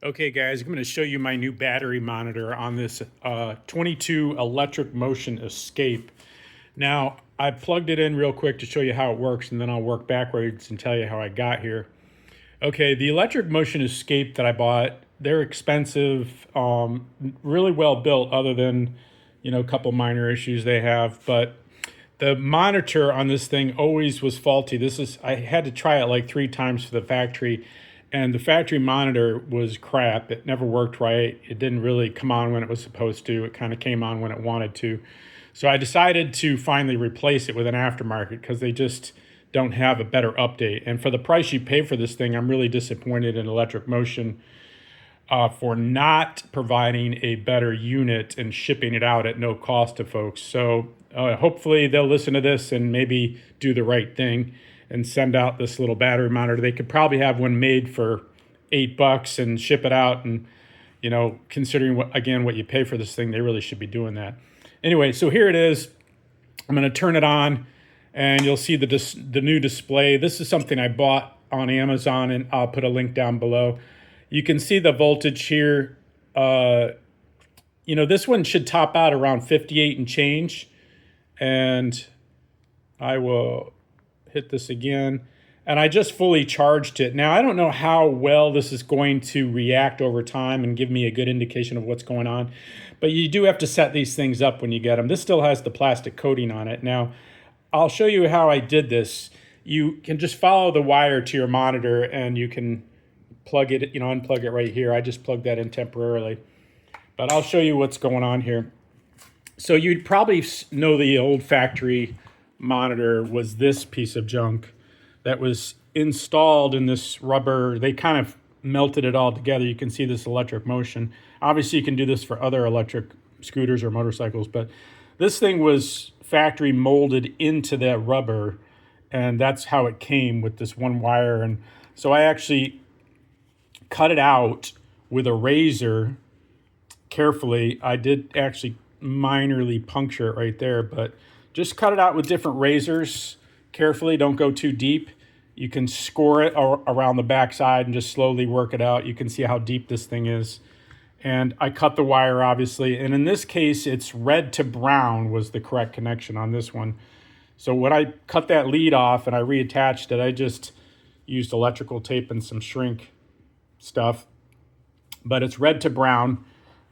Okay guys, I'm going to show you my new battery monitor on this 22 electric motion escape. Now, I plugged it in real quick to show you how it works, and then I'll work backwards and tell you how I got here. Okay, the electric motion escape that I bought, they're expensive, really well built other than, a couple minor issues they have, but the monitor on this thing always was faulty. I had to try it like 3 times for the factory, and the factory monitor was crap. It never worked right. It didn't really come on when it was supposed to. It kind of came on when it wanted to. So I decided to finally replace it with an aftermarket because they just don't have a better update. And for the price you pay for this thing, I'm really disappointed in Electric Motion for not providing a better unit and shipping it out at no cost to folks. So hopefully they'll listen to this and maybe do the right thing and send out this little battery monitor. They could probably have one made for $8 and ship it out. And, considering what you pay for this thing, they really should be doing that. Anyway, so here it is. I'm going to turn it on and you'll see the new display. This is something I bought on Amazon, and I'll put a link down below. You can see the voltage here. This one should top out around 58 and change. And I will hit this again. And I just fully charged it. Now, I don't know how well this is going to react over time and give me a good indication of what's going on. But you do have to set these things up when you get them. This still has the plastic coating on it. Now, I'll show you how I did this. You can just follow the wire to your monitor and you can plug it, unplug it right here. I just plugged that in temporarily. But I'll show you what's going on here. So you'd probably know the old factory monitor was this piece of junk that was installed in this rubber. They kind of melted it all together. You can see this electric motion. Obviously, you can do this for other electric scooters or motorcycles, but this thing was factory molded into that rubber, and that's how it came with this one wire. And so I actually cut it out with a razor carefully. I did actually minorly puncture it right there, but just cut it out with different razors carefully. Don't go too deep. You can score it around the backside and just slowly work it out. You can see how deep this thing is. And I cut the wire, obviously. And in this case, it's red to brown was the correct connection on this one. So when I cut that lead off and I reattached it, I just used electrical tape and some shrink stuff. But it's red to brown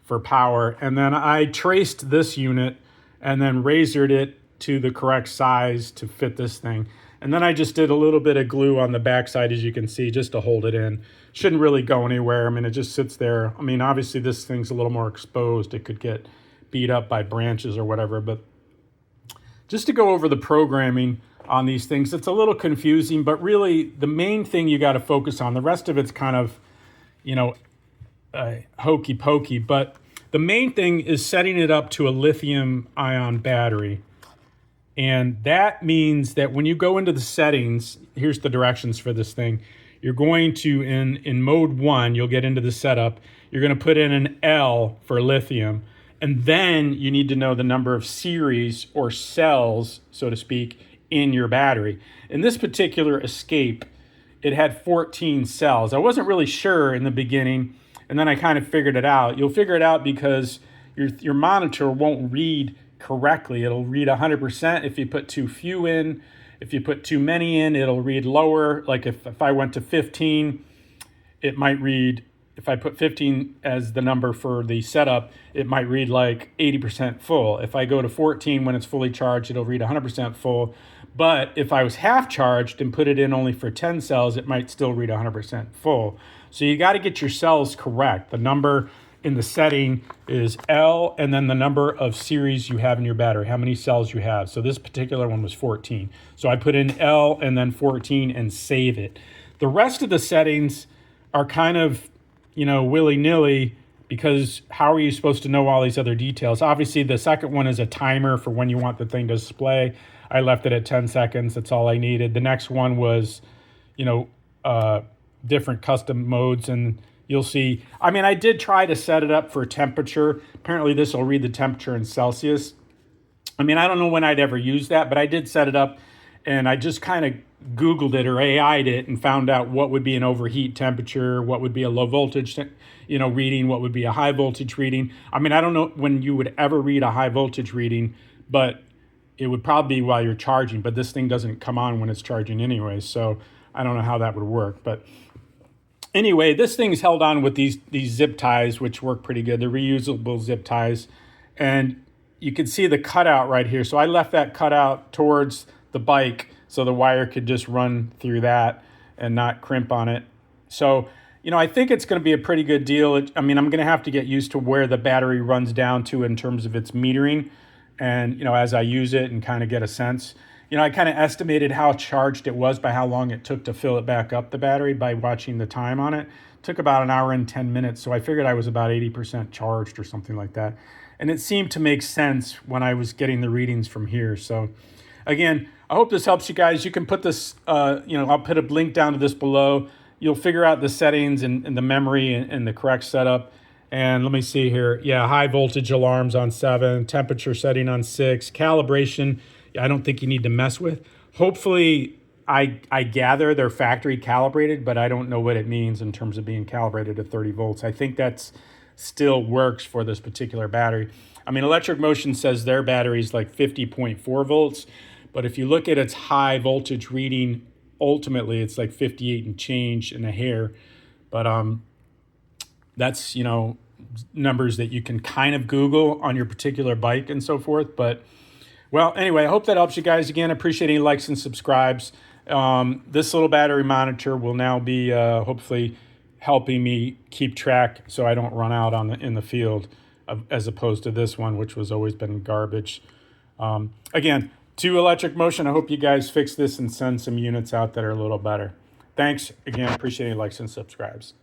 for power. And then I traced this unit and then razored it to the correct size to fit this thing. And then I just did a little bit of glue on the backside, as you can see, just to hold it in. Shouldn't really go anywhere. I mean, it just sits there. I mean, obviously this thing's a little more exposed. It could get beat up by branches or whatever. But just to go over the programming on these things, it's a little confusing, but really the main thing you got to focus on, the rest of it's kind of, hokey pokey, but the main thing is setting it up to a lithium ion battery. And that means that when you go into the settings, here's the directions for this thing. You're going to, in mode 1, you'll get into the setup. You're going to put in an L for lithium. And then you need to know the number of series or cells, so to speak, in your battery. In this particular escape, it had 14 cells. I wasn't really sure in the beginning, and then I kind of figured it out. You'll figure it out because your monitor won't read correctly. It'll read 100% if you put too few in. If you put too many in, it'll read lower. Like if I went to 15, it might read, if I put 15 as the number for the setup, it might read like 80% full. If I go to 14 when it's fully charged, it'll read 100% full. But if I was half charged and put it in only for 10 cells, it might still read 100% full. So you got to get your cells correct. The number in the setting is L, and then the number of series you have in your battery, how many cells you have. So this particular one was 14. So I put in L and then 14 and save it. The rest of the settings are kind of, willy-nilly, because how are you supposed to know all these other details? Obviously, the second one is a timer for when you want the thing to display. I left it at 10 seconds. That's all I needed. The next one was, different custom modes, and you'll see. I mean, I did try to set it up for temperature. Apparently, this will read the temperature in Celsius. I mean, I don't know when I'd ever use that, but I did set it up, and I just kind of Googled it or AI'd it and found out what would be an overheat temperature, what would be a low voltage, reading, what would be a high voltage reading. I mean, I don't know when you would ever read a high voltage reading, but it would probably be while you're charging. But this thing doesn't come on when it's charging anyway, so I don't know how that would work. But anyway, this thing's held on with these zip ties, which work pretty good. They're reusable zip ties, and you can see the cutout right here. So I left that cutout towards the bike so the wire could just run through that and not crimp on it. So, I think it's going to be a pretty good deal. I'm going to have to get used to where the battery runs down to in terms of its metering. And, as I use it and kind of get a sense, I kind of estimated how charged it was by how long it took to fill it back up, the battery, by watching the time on it. It took about an hour and 10 minutes. So I figured I was about 80% charged or something like that. And it seemed to make sense when I was getting the readings from here. So again, I hope this helps you guys. You can put this, I'll put a link down to this below. You'll figure out the settings and the memory and the correct setup. And let me see here. Yeah, high voltage alarms on 7, temperature setting on 6, calibration, I don't think you need to mess with. Hopefully, I gather they're factory calibrated, but I don't know what it means in terms of being calibrated at 30 volts. I think that's still works for this particular battery. I mean, Electric Motion says their battery is like 50.4 volts, but if you look at its high voltage reading, ultimately it's like 58 and change and a hair. But that's, numbers that you can kind of Google on your particular bike and so forth. But, well, anyway, I hope that helps you guys. Again, appreciate any likes and subscribes. This little battery monitor will now be hopefully helping me keep track so I don't run out in the field, as opposed to this one, which was always been garbage. Again, to Electric Motion, I hope you guys fix this and send some units out that are a little better. Thanks. Again, appreciate any likes and subscribes.